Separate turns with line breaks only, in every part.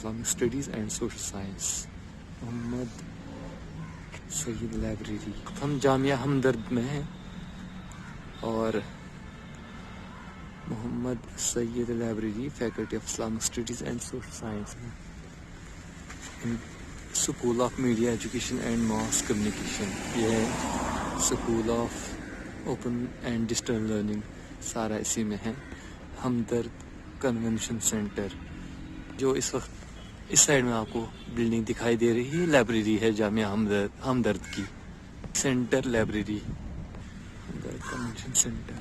Islamic studies and social science, Mohammed Said library. ہم جامعہ ہمدرد میں ہیں اور Mohammed Said library faculty of Islamic studies and social science میں، school of media education and mass communication. یہ ہے school of open and distance learning, سارا اسی میں ہے. ہمدرد کنونشن سینٹر، جو اس وقت اس سائڈ میں آپ کو بلڈنگ دکھائی دے رہی ہے، لائبریری ہے جامعہ ہمدرد کی. سینٹر لائبریری، ہمدرد کنونشن سینٹر.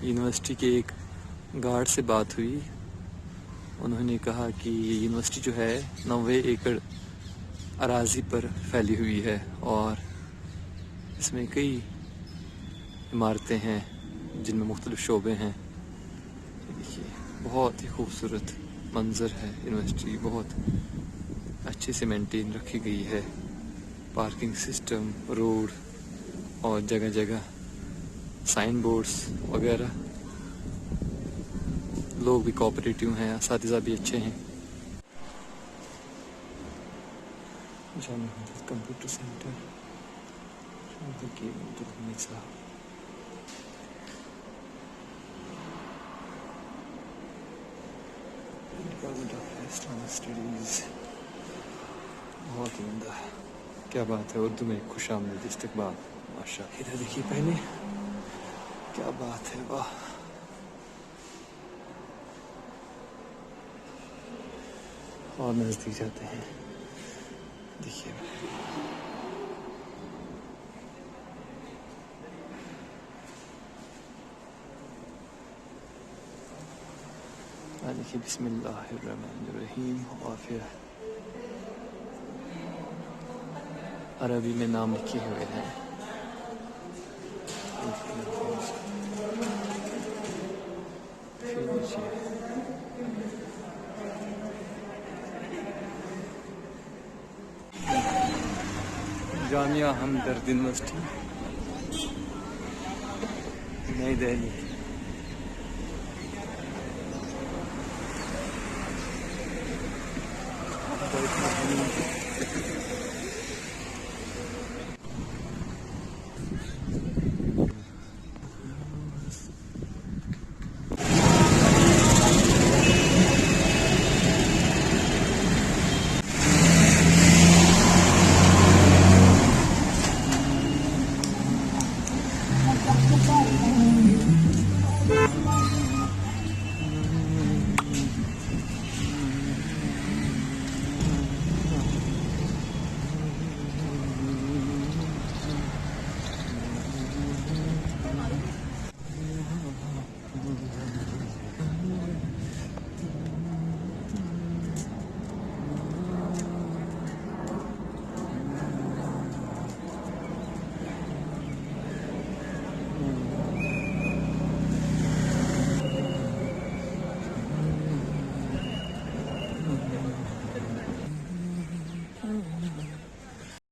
یونیورسٹی کے ایک گارڈ سے بات ہوئی، انہوں نے کہا کہ یہ یونیورسٹی جو ہے 90 ایکڑ اراضی پر پھیلی ہوئی ہے اور اس میں کئی عمارتیں ہیں جن میں مختلف شعبے ہیں. دیکھیے بہت ہی خوبصورت منظر ہے. یونیورسٹی بہت اچھے سے مینٹین رکھی گئی ہے. پارکنگ سسٹم، روڈ اور جگہ جگہ سائن بورڈز وغیرہ. لوگ بھی کوآپریٹیو ہیں، اساتذہ بھی اچھے ہیں. Jamia computer centre department of Islamic studies. بہت ہی عمدہ، کیا بات ہے. اردو میں خوش آمدید استقبال، ماشاء اللہ. ادھر دیکھیے پہلے، کیا بات ہے، واہ. اور نزدیک جاتے ہیں، دیکھیے دیکھیے بسم اللہ الرحمن الرحیم. اور پھر عربی میں نام لکھے ہوئے ہیں. جامعہ ہمدرد یونیورسٹی، نئی دہلی.